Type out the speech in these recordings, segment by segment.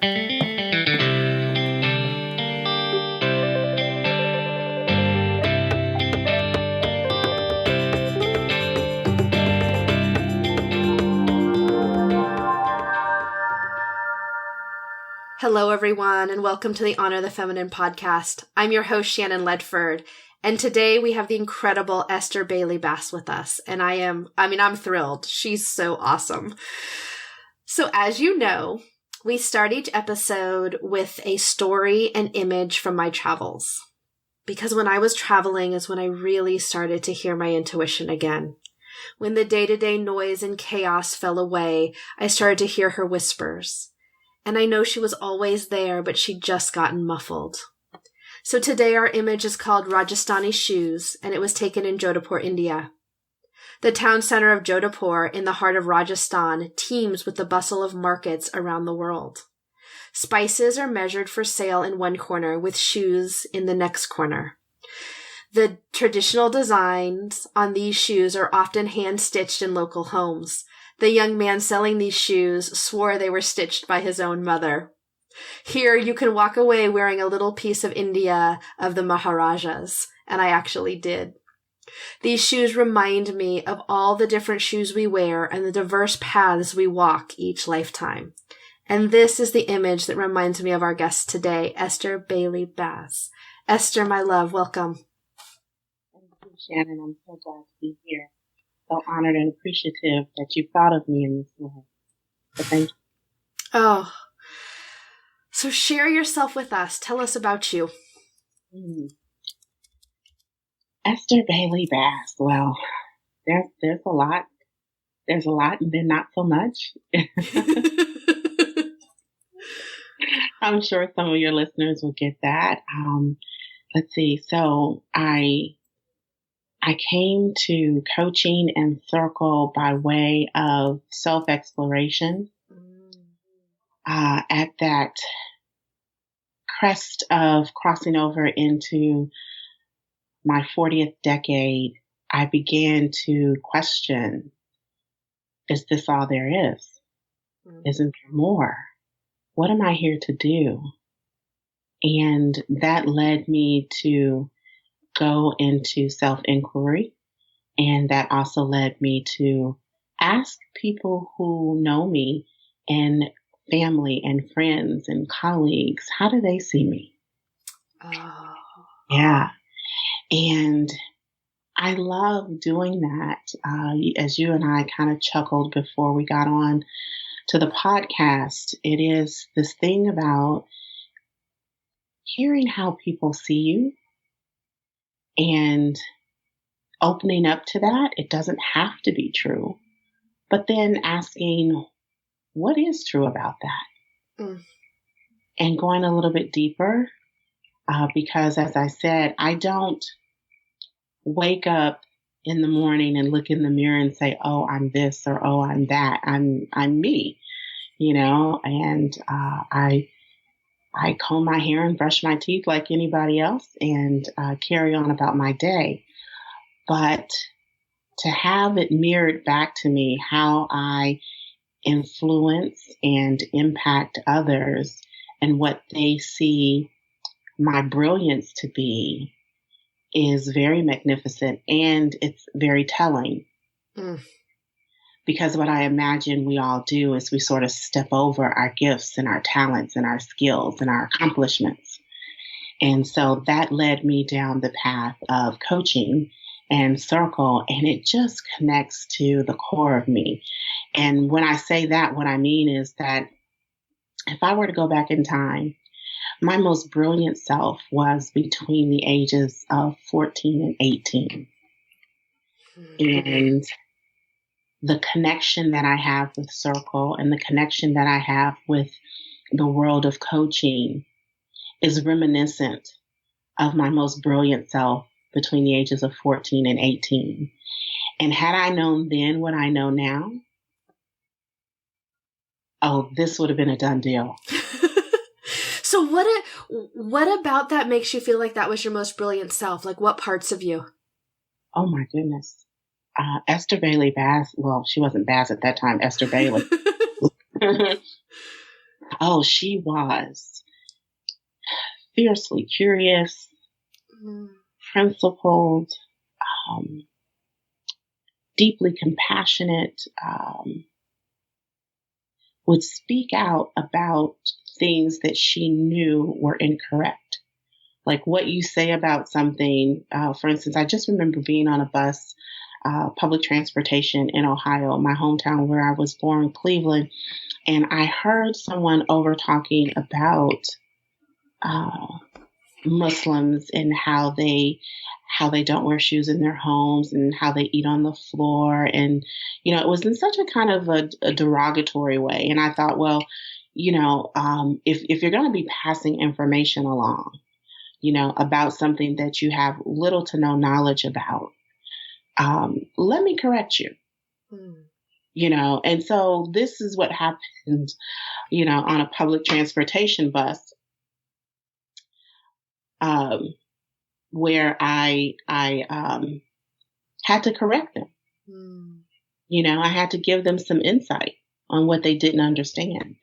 Hello, everyone, and welcome to the Honor the Feminine podcast. I'm your host, Shannon Ledford, and today we have the incredible Esther Bailey-Bass with us, and I'm thrilled. She's so awesome. So as you know, we start each episode with a story and image from my travels, because when I was traveling is when I really started to hear my intuition again. When the day-to-day noise and chaos fell away, I started to hear her whispers. And I know she was always there, but she'd just gotten muffled. So today our image is called Rajasthani Shoes, and it was taken in Jodhpur, India. The town center of Jodhpur, in the heart of Rajasthan, teems with the bustle of markets around the world. Spices are measured for sale in one corner, with shoes in the next corner. The traditional designs on these shoes are often hand-stitched in local homes. The young man selling these shoes swore they were stitched by his own mother. Here you can walk away wearing a little piece of India of the Maharajas, and I actually did. These shoes remind me of all the different shoes we wear and the diverse paths we walk each lifetime. And this is the image that reminds me of our guest today, Esther Bailey-Bass. Esther, my love, welcome. Thank you, Shannon. I'm so glad to be here. So honored and appreciative that you thought of me in this way. So thank you. Oh, so share yourself with us. Tell us about you. Esther Bailey-Bass. Well, there's a lot. There's a lot, and then not so much. I'm sure some of your listeners will get that. Let's see. So I came to coaching and circle by way of self-exploration. At that crest of crossing over into my 40th decade, I began to question, is this all there is? Isn't there more? What am I here to do? And that led me to go into self-inquiry. And that also led me to ask people who know me and family and friends and colleagues, how do they see me? Oh. Yeah. And I love doing that. As you and I kind of chuckled before we got on to the podcast, it is this thing about hearing how people see you and opening up to that. It doesn't have to be true, but then asking, what is true about that? And going a little bit deeper, because as I said, I don't wake up in the morning and look in the mirror and say, oh, I'm this or oh, I'm that. I'm me, and I comb my hair and brush my teeth like anybody else and carry on about my day. But to have it mirrored back to me, how I influence and impact others and what they see my brilliance to be is very magnificent, and it's very telling. Because what I imagine we all do is we sort of step over our gifts and our talents and our skills and our accomplishments. And so that led me down the path of coaching and circle, and it just connects to the core of me. And when I say that, what I mean is that if I were to go back in time, my most brilliant self was between the ages of 14 and 18. And the connection that I have with Circle and the connection that I have with the world of coaching is reminiscent of my most brilliant self between the ages of 14 and 18. And had I known then what I know now, oh, this would have been a done deal. So what about that makes you feel like that was your most brilliant self? Like what parts of you? Oh my goodness. Esther Bailey-Bass. Well, she wasn't Bass at that time. Esther Bailey. Oh, she was fiercely curious, principled, um, deeply compassionate, would speak out about things that she knew were incorrect. Like what you say about something. For instance, I just remember being on a bus, public transportation in Ohio, my hometown where I was born, Cleveland, and I heard someone over talking about uh, Muslims and how they don't wear shoes in their homes and how they eat on the floor. And, it was in such a kind of a derogatory way. And I thought, well, if you're going to be passing information along, about something that you have little to no knowledge about, let me correct you. And so this is what happened, on a public transportation bus, where I had to correct them. I had to give them some insight on what they didn't understand.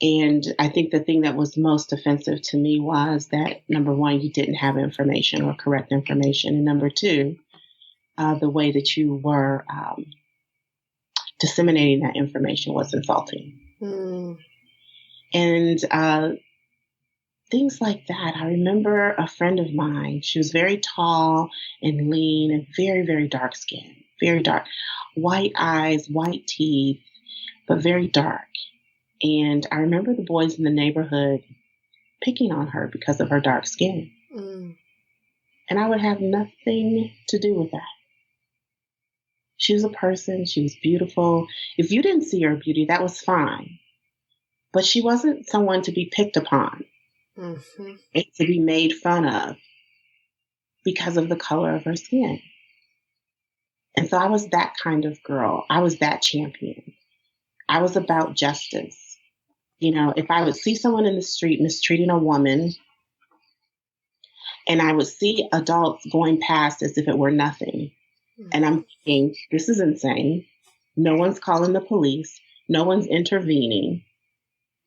And I think the thing that was most offensive to me was that, number one, you didn't have information or correct information. And number two, the way that you were disseminating that information was insulting. And things like that. I remember a friend of mine, she was very tall and lean and very, very dark skin, very dark, white eyes, white teeth, but very dark. And I remember the boys in the neighborhood picking on her because of her dark skin. And I would have nothing to do with that. She was a person. She was beautiful. If you didn't see her beauty, that was fine. But she wasn't someone to be picked upon and to be made fun of because of the color of her skin. And so I was that kind of girl. I was that champion. I was about justice. If I would see someone in the street mistreating a woman, and I would see adults going past as if it were nothing, and I'm thinking, this is insane. No one's calling the police. No one's intervening.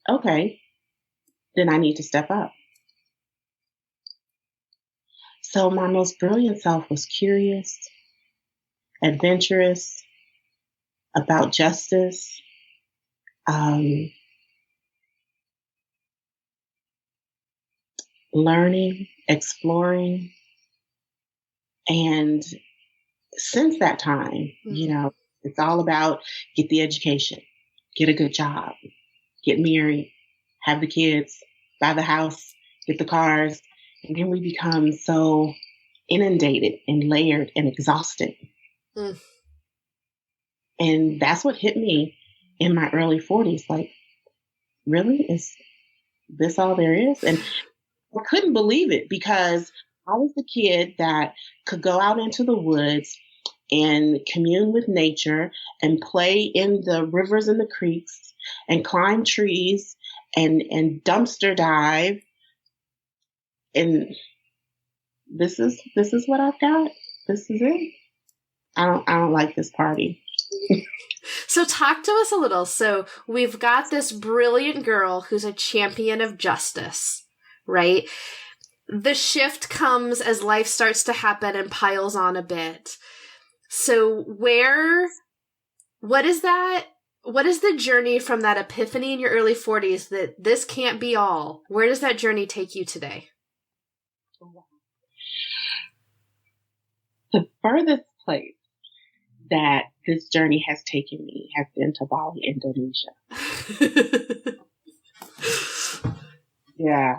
Okay, then I need to step up. So my most brilliant self was curious, adventurous, about justice, learning, exploring. And since that time, it's all about get the education, get a good job, get married, have the kids, buy the house, get the cars. And then we become so inundated and layered and exhausted. And that's what hit me in my early 40s. Like, really? Is this all there is? And I couldn't believe it because I was the kid that could go out into the woods and commune with nature and play in the rivers and the creeks and climb trees and dumpster dive. And this is what I've got. This is it. I don't like this party. So talk to us a little. So we've got this brilliant girl who's a champion of justice, right? The shift comes as life starts to happen and piles on a bit. So what is the journey from that epiphany in your early 40s that this can't be all? Where does that journey take you today? The furthest place that this journey has taken me has been to Bali, Indonesia. Yeah.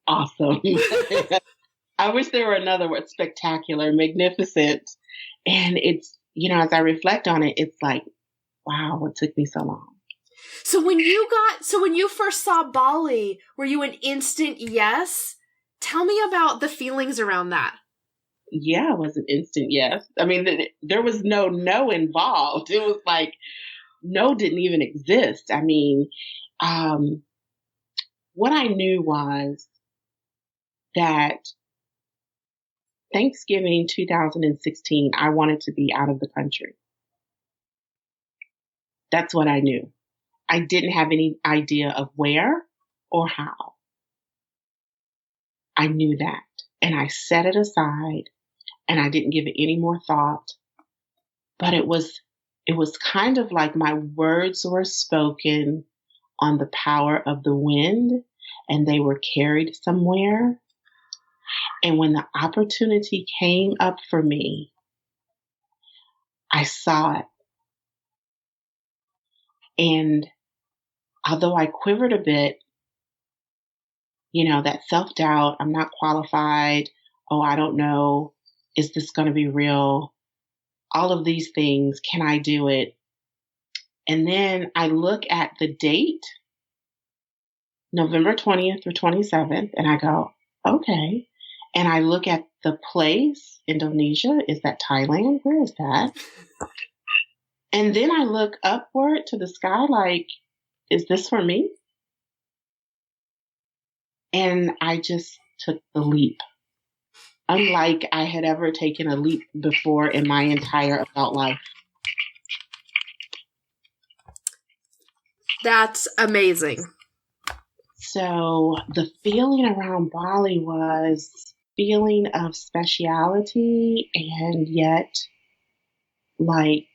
Awesome. I wish there were another word, spectacular, magnificent. And it's, as I reflect on it, it's like, wow, it took me so long. So when you first saw Bali, were you an instant yes? Tell me about the feelings around that. Yeah, it was an instant yes. I mean, there was no involved. It was like, no didn't even exist. I mean, what I knew was that Thanksgiving 2016, I wanted to be out of the country. That's what I knew. I didn't have any idea of where or how. I knew that. And I set it aside and I didn't give it any more thought. But it was kind of like my words were spoken on the power of the wind and they were carried somewhere. And when the opportunity came up for me, I saw it. And although I quivered a bit, that self-doubt, I'm not qualified. Oh, I don't know. Is this going to be real? All of these things. Can I do it? And then I look at the date, November 20th or 27th, and I go, okay. And I look at the place, Indonesia. Is that Thailand? Where is that? And then I look upward to the sky like, is this for me? And I just took the leap. Unlike I had ever taken a leap before in my entire adult life. That's amazing. So the feeling around Bali was feeling of speciality and yet like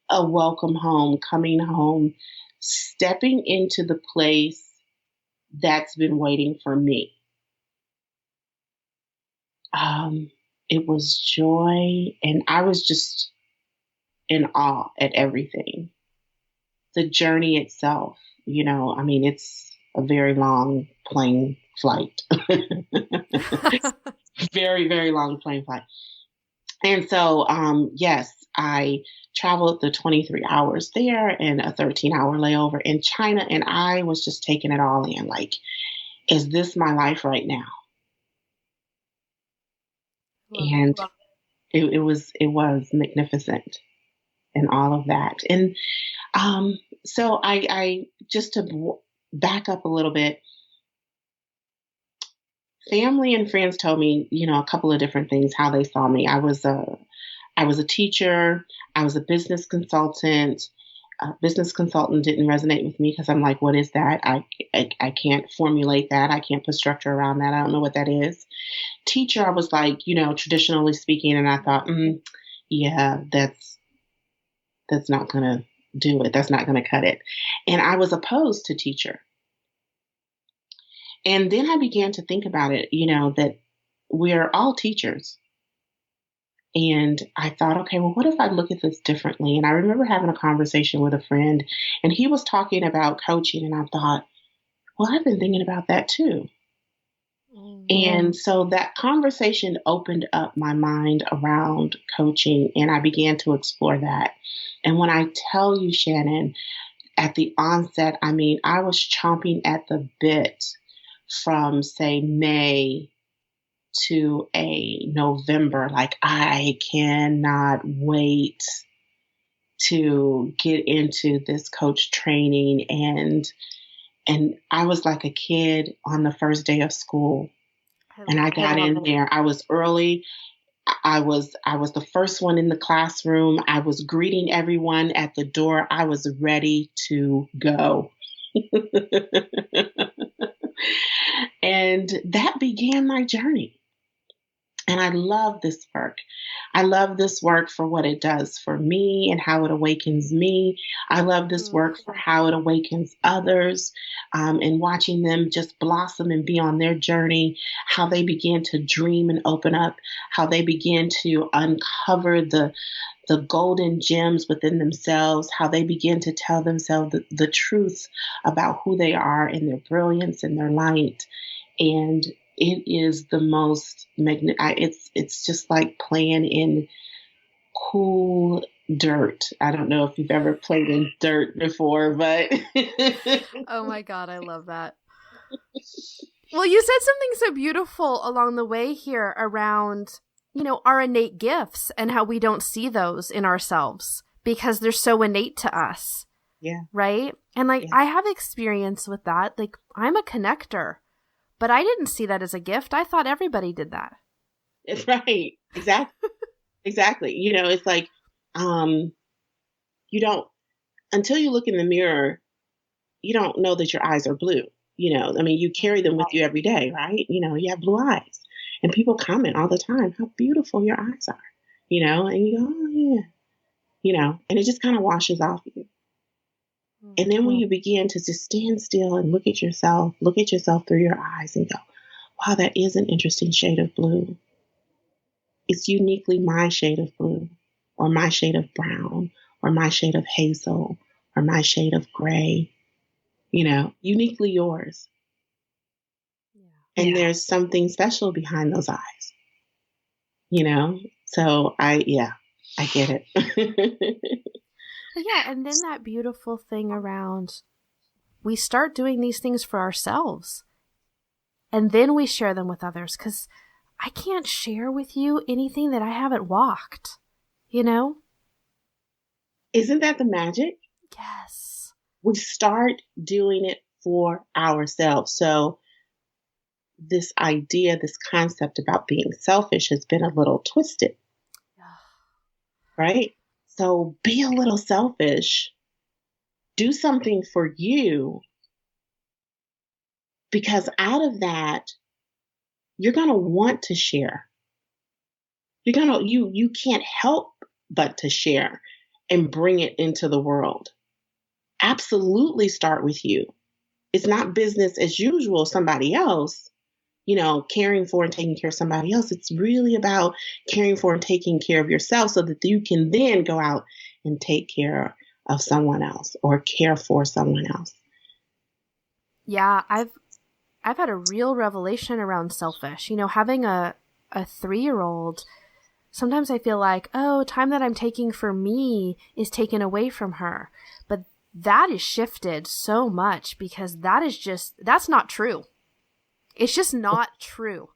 a welcome home, coming home, stepping into the place that's been waiting for me. It was joy, and I was just in awe at everything. The journey itself, it's a very long plane flight. Very, very long plane flight. And so, yes, I traveled the 23 hours there and a 13-hour layover in China. And I was just taking it all in. Like, is this my life right now? And it was magnificent and all of that. And so I just to back up a little bit, family and friends told me, a couple of different things, how they saw me. I was a teacher. I was a business consultant. Business consultant didn't resonate with me because I'm like, what is that? I can't formulate that. I can't put structure around that. I don't know what that is. Teacher, I was like, traditionally speaking, and I thought, yeah, that's not going to do it. That's not going to cut it. And I was opposed to teacher. And then I began to think about it, that we're all teachers. And I thought, okay, well, what if I look at this differently? And I remember having a conversation with a friend, and he was talking about coaching. And I thought, well, I've been thinking about that too. Mm-hmm. And so that conversation opened up my mind around coaching, and I began to explore that. And when I tell you, Shannon, at the onset, I was chomping at the bit from, say, May to a November. Like, I cannot wait to get into this coach training. And I was like a kid on the first day of school. And I got in there. I was early. I was the first one in the classroom. I was greeting everyone at the door. I was ready to go. And that began my journey. And I love this work. I love this work for what it does for me and how it awakens me. I love this work for how it awakens others, and watching them just blossom and be on their journey, how they begin to dream and open up, how they begin to uncover the golden gems within themselves, how they begin to tell themselves the truth about who they are and their brilliance and their light. And it is the most it's just like playing in cool dirt. I don't know if you've ever played in dirt before, but oh my God, I love that. Well, you said something so beautiful along the way here around, our innate gifts and how we don't see those in ourselves because they're so innate to us. Yeah. Right? And I have experience with that. Like, I'm a connector. But I didn't see that as a gift. I thought everybody did that. It's right. Exactly. Exactly. It's like, you don't, until you look in the mirror, you don't know that your eyes are blue. I mean, you carry them with you every day, right? You have blue eyes, and people comment all the time how beautiful your eyes are, and you go, oh yeah, and it just kind of washes off you. And then when you begin to just stand still and look at yourself through your eyes and go, wow, that is an interesting shade of blue. It's uniquely my shade of blue, or my shade of brown, or my shade of hazel, or my shade of gray, uniquely yours. Yeah. And there's something special behind those eyes, So I get it. Yeah. And then that beautiful thing around, we start doing these things for ourselves, and then we share them with others, because I can't share with you anything that I haven't walked, Isn't that the magic? Yes. We start doing it for ourselves. So this idea, this concept about being selfish has been a little twisted, right? So be a little selfish, do something for you, because out of that, you're going to want to share. You can't help but to share and bring it into the world. Absolutely start with you. It's not business as usual, somebody else, caring for and taking care of somebody else. It's really about caring for and taking care of yourself so that you can then go out and take care of someone else or care for someone else. Yeah, I've had a real revelation around selfish. Having a 3-year-old, sometimes I feel like, time that I'm taking for me is taken away from her. But that is shifted so much, because that's not true. It's just not true.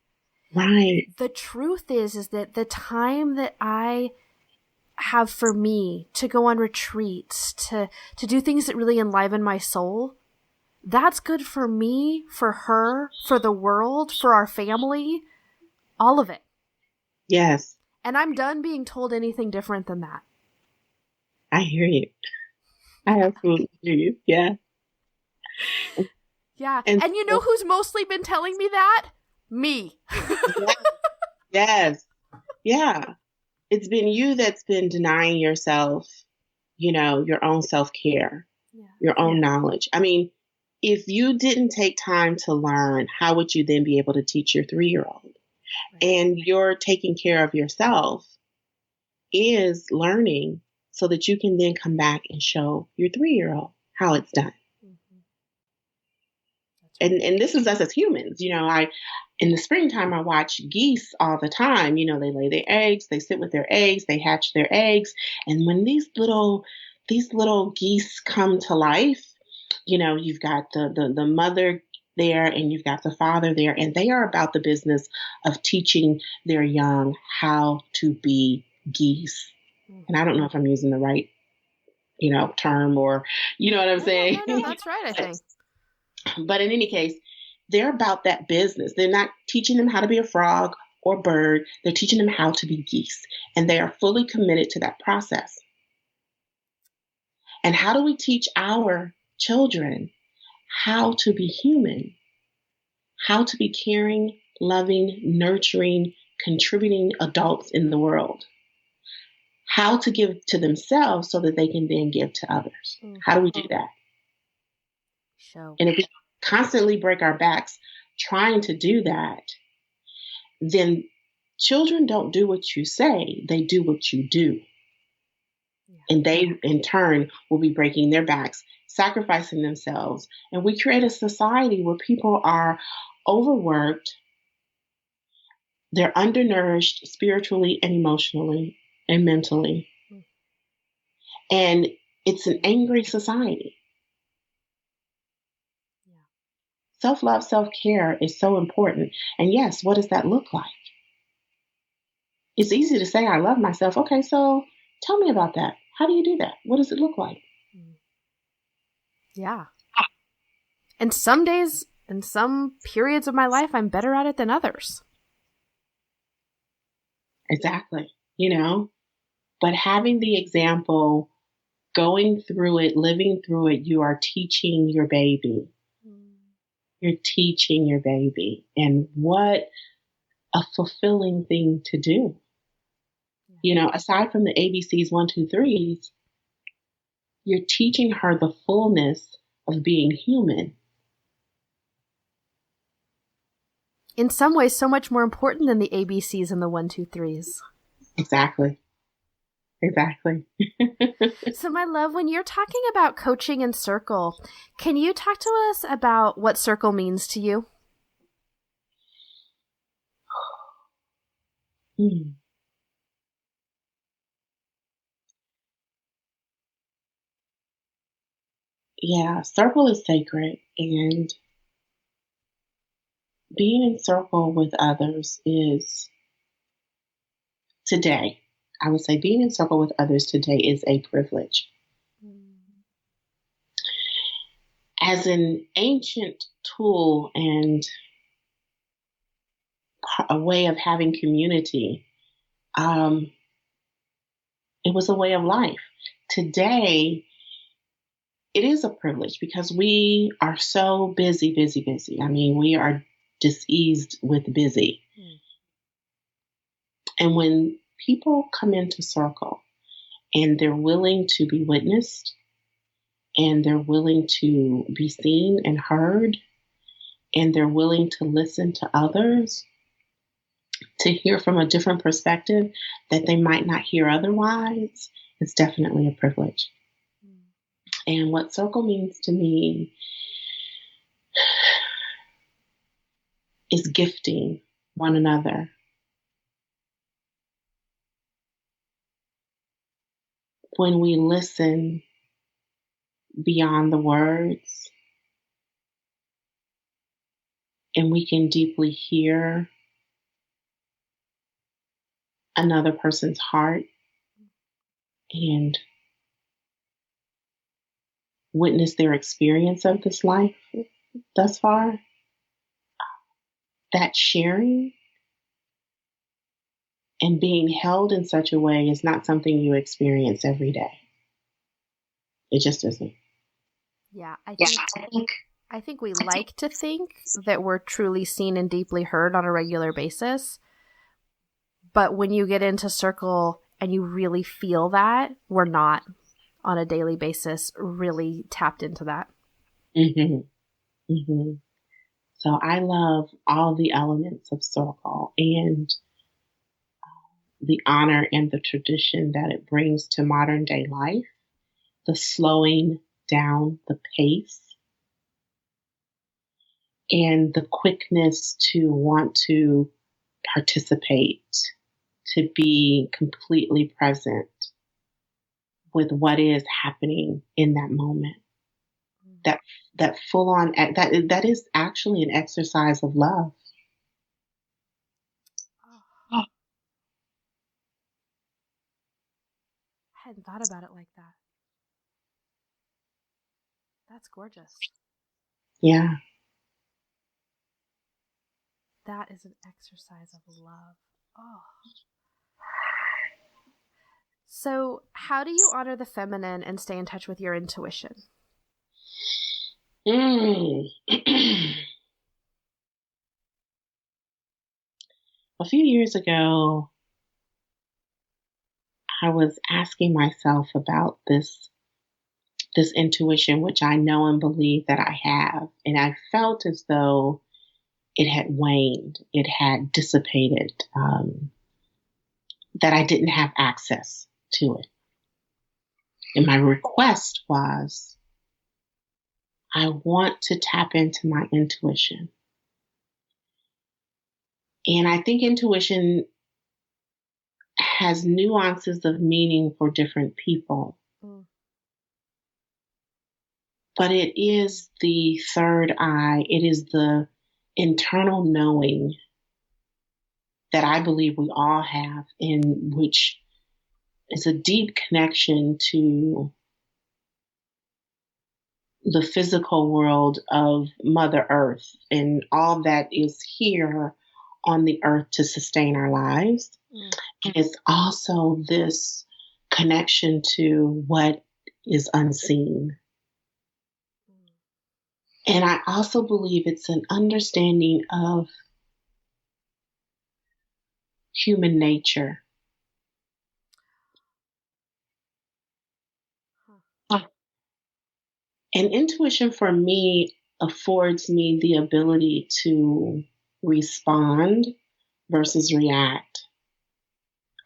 Right. The truth is that the time that I have for me to go on retreats, to do things that really enliven my soul, that's good for me, for her, for the world, for our family, all of it. Yes. And I'm done being told anything different than that. I hear you. I absolutely hear you. Yeah. Yeah. And you know who's mostly been telling me that? Me. Yes. Yeah. It's been you that's been denying yourself, your own self-care, your own knowledge. I mean, if you didn't take time to learn, how would you then be able to teach your 3-year-old? Right. And your taking care of yourself is learning so that you can then come back and show your 3-year-old how it's done. Mm-hmm. And this is us as humans. In the springtime, I watch geese all the time. They lay their eggs, they sit with their eggs, they hatch their eggs. And when these little geese come to life, you've got the mother there and you've got the father there, and they are about the business of teaching their young how to be geese. Mm-hmm. And I don't know if I'm using the right, term, or, what I'm saying? No, that's right, I think. But in any case, they're about that business. They're not teaching them how to be a frog or bird. They're teaching them how to be geese, and they are fully committed to that process. And how do we teach our children how to be human, how to be caring, loving, nurturing, contributing adults in the world, how to give to themselves so that they can then give to others? Mm-hmm. How do we do that? Show. And if we constantly break our backs trying to do that, then children don't do what you say, they do what you do. And they, in turn, will be breaking their backs, sacrificing themselves. And we create a society where people are overworked, they're undernourished spiritually and emotionally and mentally. And it's an angry society. Yeah. Self-love, self-care is so important. And yes, what does that look like? It's easy to say, I love myself. Okay, so tell me about that. How do you do that? What does it look like? Yeah. And some days and some periods of my life, I'm better at it than others. Exactly. But having the example going through it, living through it, you are teaching your baby. You're teaching your baby. And what a fulfilling thing to do. You know, aside from the ABCs, 1, 2, 3s, you're teaching her the fullness of being human. In some ways, so much more important than the ABCs and the 1, 2, 3s. Exactly. So, my love, when you're talking about coaching in Circle, can you talk to us about what Circle means to you? Yeah, Circle is sacred, and being in Circle with others is today. I would say being in Circle with others today is a privilege. As an ancient tool and a way of having community, it was a way of life. Today, it is a privilege because we are so busy. I mean, we are diseased with busy. And when people come into Circle and they're willing to be witnessed and they're willing to be seen and heard and they're willing to listen to others, to hear from a different perspective that they might not hear otherwise, it's definitely a privilege. And what Circle means to me is gifting one another. When we listen beyond the words and we can deeply hear another person's heart and witness their experience of this life thus far, that sharing and being held in such a way is not something you experience every day. It just isn't. Yeah, I think we like to think that we're truly seen and deeply heard on a regular basis. But when you get into Circle and you really feel that, we're not on a daily basis really tapped into that. So I love all the elements of Circle and the honor and the tradition that it brings to modern day life, the slowing down the pace, and the quickness to want to participate, to be completely present with what is happening in that moment. That full on, that is actually an exercise of love. I hadn't thought about it like that. That's gorgeous. Yeah. That is an exercise of love. Oh. So, how do you honor the feminine and stay in touch with your intuition? A few years ago, I was asking myself about this intuition, which I know and believe that I have. And I felt as though it had waned, it had dissipated, that I didn't have access to it. And my request was, I want to tap into my intuition. And I think intuition has nuances of meaning for different people. But it is the third eye. It is the internal knowing that I believe we all have, in which is a deep connection to the physical world of Mother Earth and all that is here on the earth to sustain our lives. And it's also this connection to what is unseen. And I also believe it's an understanding of human nature. And intuition for me affords me the ability to respond versus react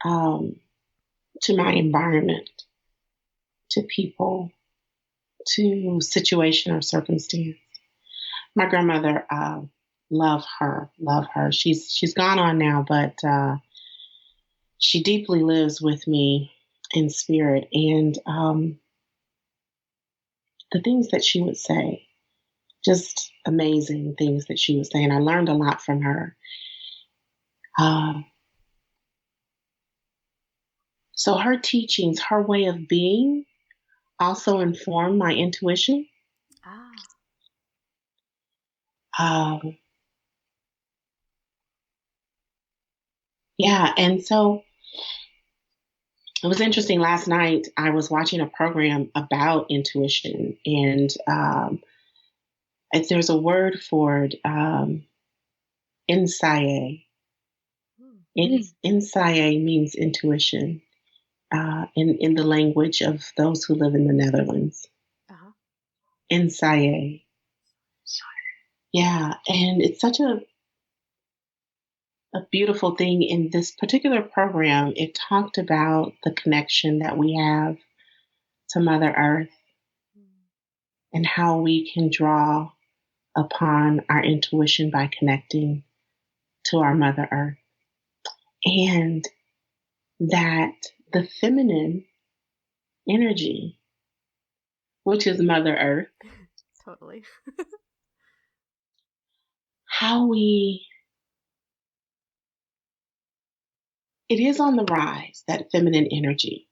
to my environment, to people, to situation or circumstance. My grandmother, love her. She's gone on now, but she deeply lives with me in spirit. And the things that she would say, just amazing things that she would say. And I learned a lot from her. So her teachings, her way of being also informed my intuition. Yeah. And so it was interesting. Last night, I was watching a program about intuition, and there's a word for it, insight. Insight means intuition in the language of those who live in the Netherlands. Insight. Yeah, and it's such a beautiful thing. In this particular program, it talked about the connection that we have to Mother Earth and how we can draw upon our intuition by connecting to our Mother Earth. And that the feminine energy, which is Mother Earth, totally, it is on the rise, that feminine energy.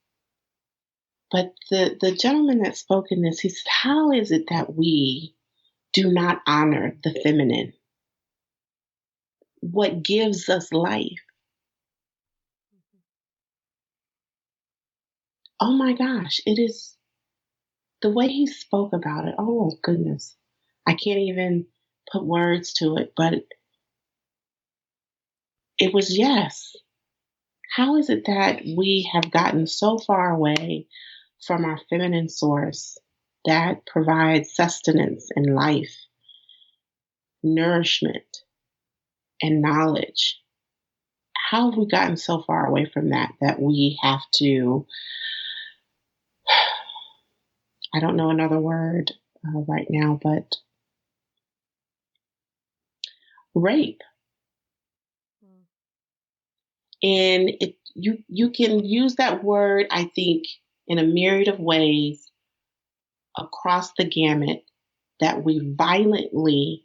But the gentleman that spoke in this, he said, how is it that we do not honor the feminine? What gives us life? Oh my gosh, it is the way he spoke about it. Oh goodness. I can't even put words to it, but it was yes. How is it that we have gotten so far away from our feminine source that provides sustenance and life, nourishment, and knowledge? How have we gotten so far away from that we have to, I don't know another word right now, but rape. And you can use that word, I think, in a myriad of ways across the gamut, that we violently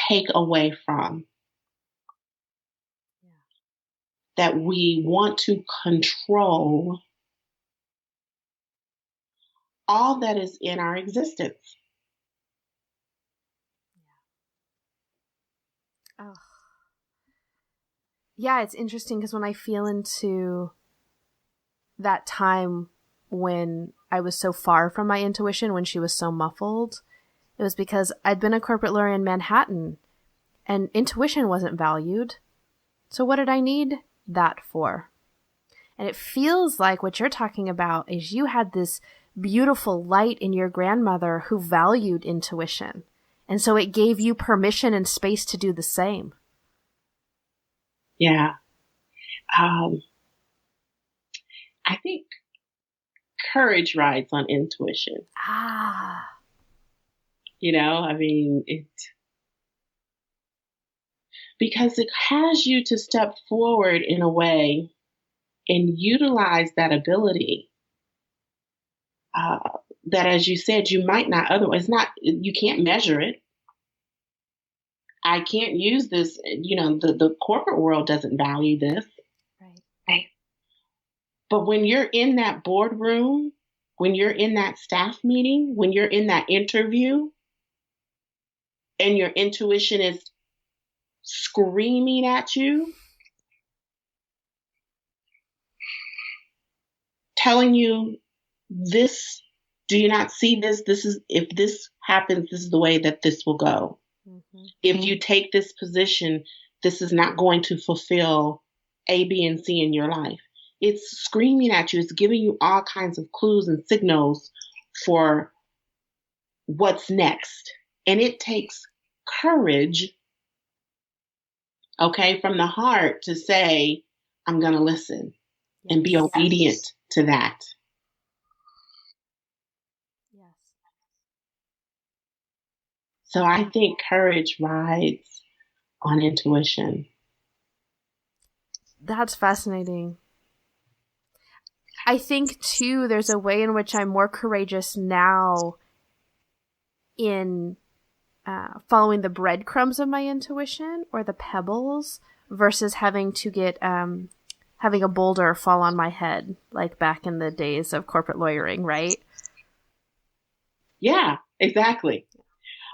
take away from, that we want to control all that is in our existence. Oh. Yeah, it's interesting because when I feel into that time when I was so far from my intuition, when she was so muffled, it was because I'd been a corporate lawyer in Manhattan and intuition wasn't valued. So what did I need that for? And it feels like what you're talking about is you had this beautiful light in your grandmother who valued intuition. And so it gave you permission and space to do the same. Yeah. I think courage rides on intuition. You know, I mean, because it has you to step forward in a way and utilize that ability that, as you said, you might not otherwise, you can't measure it. I can't use this, the corporate world doesn't value this. Right. But when you're in that boardroom, when you're in that staff meeting, when you're in that interview, and your intuition is screaming at you telling you this, do you not see this? This is, if this happens, this is the way that this will go. Mm-hmm. If you take this position, this is not going to fulfill A, B, and C in your life. It's screaming at you. It's giving you all kinds of clues and signals for what's next. And it takes courage, okay, from the heart to say, I'm going to listen and be obedient to that. Yes. So I think courage rides on intuition. That's fascinating. I think, too, there's a way in which I'm more courageous now in following the breadcrumbs of my intuition or the pebbles versus having to get having a boulder fall on my head, like back in the days of corporate lawyering, right? Yeah, exactly.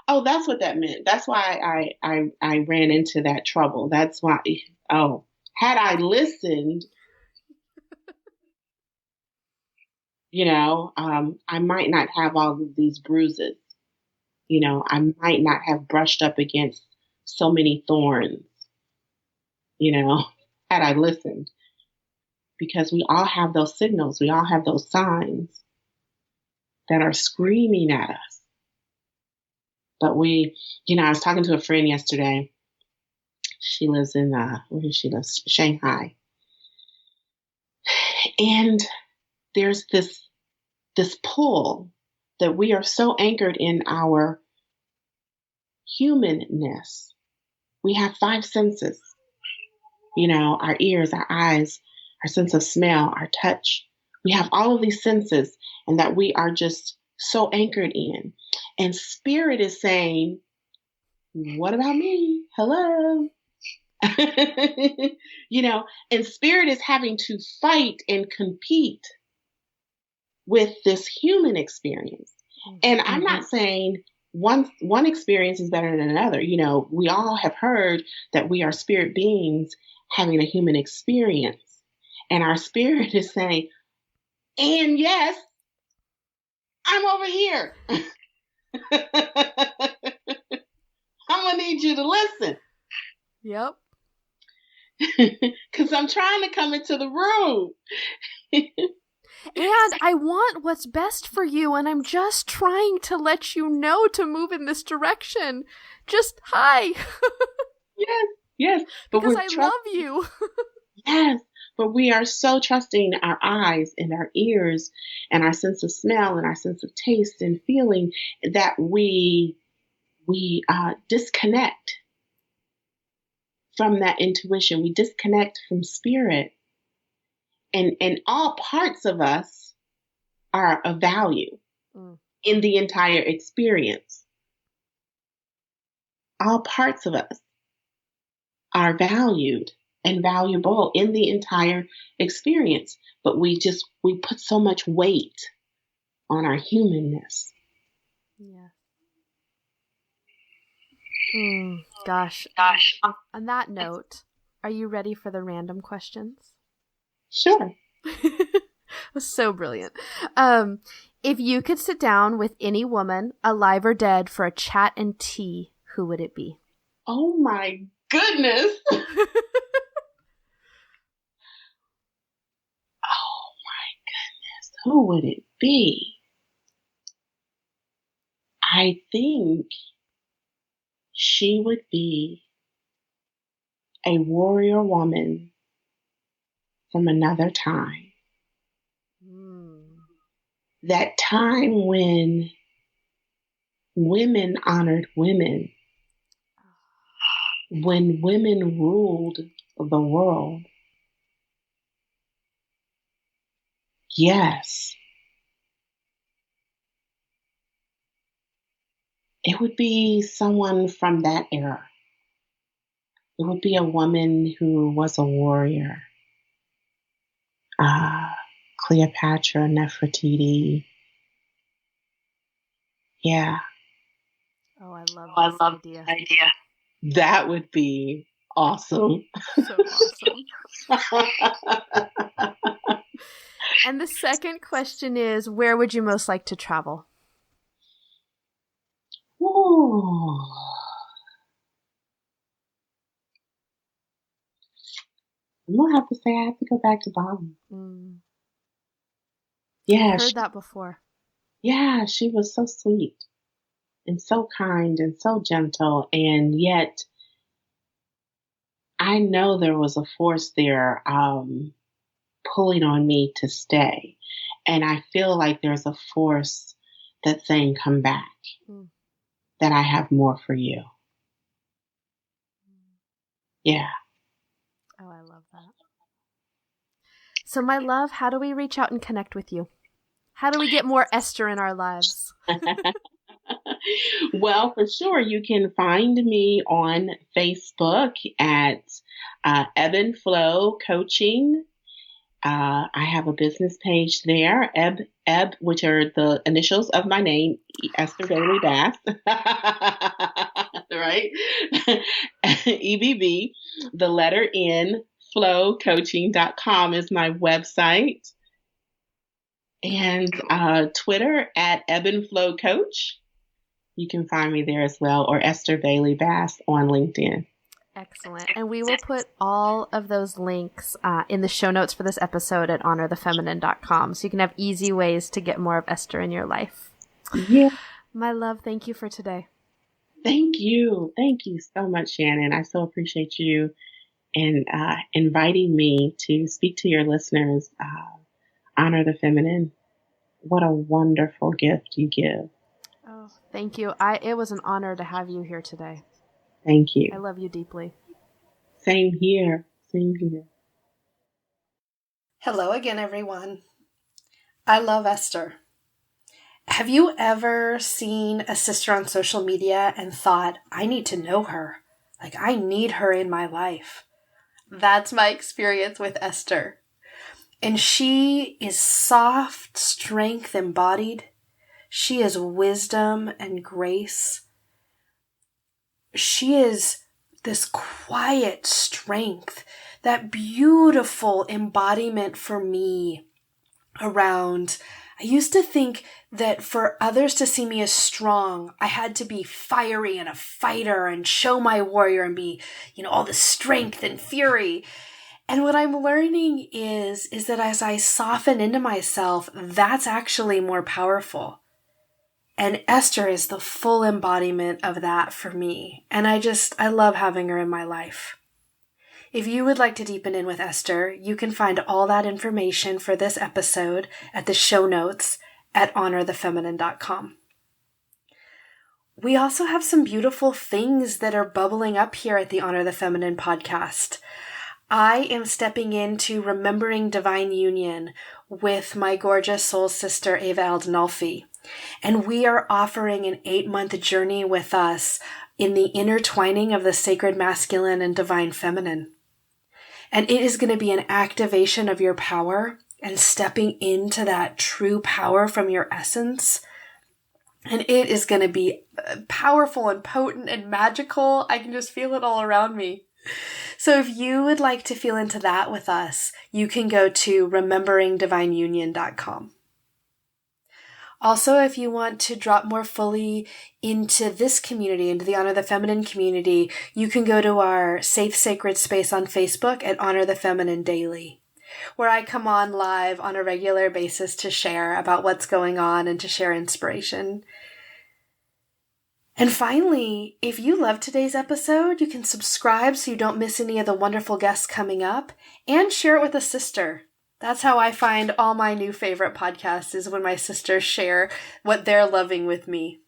Oh, that's what that meant. That's why I ran into that trouble. That's why, had I listened, I might not have all of these bruises. I might not have brushed up against so many thorns, had I listened. Because we all have those signals. We all have those signs that are screaming at us. But I was talking to a friend yesterday. She lives in, where does she live? Shanghai. And there's this pull that we are so anchored in our humanness. We have 5 senses, our ears, our eyes, our sense of smell, our touch. We have all of these senses, and that we are just so anchored in. And spirit is saying, what about me? Hello. And spirit is having to fight and compete with this human experience. Mm-hmm. And I'm not saying one experience is better than another. We all have heard that we are spirit beings having a human experience. And our spirit is saying, and yes, I'm over here. I'm going to need you to listen. Yep. Because I'm trying to come into the room. And I want what's best for you, and I'm just trying to let you know to move in this direction. Just hi. Yes. But because I love you. Yes. But we are so trusting our eyes and our ears and our sense of smell and our sense of taste and feeling that we disconnect from that intuition. We disconnect from spirit. And all parts of us are of value in the entire experience. All parts of us are valued and valuable in the entire experience. But we put so much weight on our humanness. Yeah. Gosh. On that note, are you ready for the random questions? Sure. It was so brilliant. If you could sit down with any woman, alive or dead, for a chat and tea, who would it be? Oh my goodness. Who would it be? I think she would be a warrior woman from another time. That time when women honored women, when women ruled the world. Yes. It would be someone from that era. It would be a woman who was a warrior. Cleopatra, Nefertiti. Yeah. Oh, I love this idea. That would be awesome. So awesome. And the second question is, where would you most like to travel? Ooh. I'm going to have to say I have to go back to Bali. Yeah. I've heard that before. Yeah, she was so sweet and so kind and so gentle. And yet I know there was a force there pulling on me to stay. And I feel like there's a force that's saying, come back, that I have more for you. Yeah. Oh, I love that. So, my love, how do we reach out and connect with you? How do we get more Esther in our lives? Well, for sure, you can find me on Facebook at Ebb and Flow Coaching. I have a business page there, Ebb, which are the initials of my name, Esther Bailey-Bass, right? EBB, the letter N, flowcoaching.com is my website. And Twitter at Ebb and Flow Coach. You can find me there as well, or Esther Bailey-Bass on LinkedIn. Excellent. And we will put all of those links in the show notes for this episode at honorthefeminine.com, so you can have easy ways to get more of Esther in your life. Yeah. My love, thank you for today. Thank you. Thank you so much, Shannon. I so appreciate you and inviting me to speak to your listeners. Honor the Feminine. What a wonderful gift you give. Oh, thank you. It was an honor to have you here today. Thank you. I love you deeply. Same here. Same here. Hello again, everyone. I love Esther. Have you ever seen a sister on social media and thought, I need to know her? Like, I need her in my life. That's my experience with Esther. And she is soft strength embodied. She is wisdom and grace. She is this quiet strength, that beautiful embodiment for me around. I used to think that for others to see me as strong, I had to be fiery and a fighter and show my warrior and be, all the strength and fury. And what I'm learning is that as I soften into myself, that's actually more powerful. And Esther is the full embodiment of that for me. And I love having her in my life. If you would like to deepen in with Esther, you can find all that information for this episode at the show notes at honorthefeminine.com. We also have some beautiful things that are bubbling up here at the Honor the Feminine podcast. I am stepping into Remembering Divine Union with my gorgeous soul sister, Ava Aldinolfi. And we are offering an 8-month journey with us in the intertwining of the sacred masculine and divine feminine. And it is going to be an activation of your power and stepping into that true power from your essence. And it is going to be powerful and potent and magical. I can just feel it all around me. So if you would like to feel into that with us, you can go to rememberingdivineunion.com. Also, if you want to drop more fully into this community, into the Honor the Feminine community, you can go to our safe, sacred space on Facebook at Honor the Feminine Daily, where I come on live on a regular basis to share about what's going on and to share inspiration. And finally, if you loved today's episode, you can subscribe so you don't miss any of the wonderful guests coming up, and share it with a sister. That's how I find all my new favorite podcasts, is when my sisters share what they're loving with me.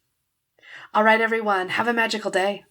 All right, everyone, have a magical day.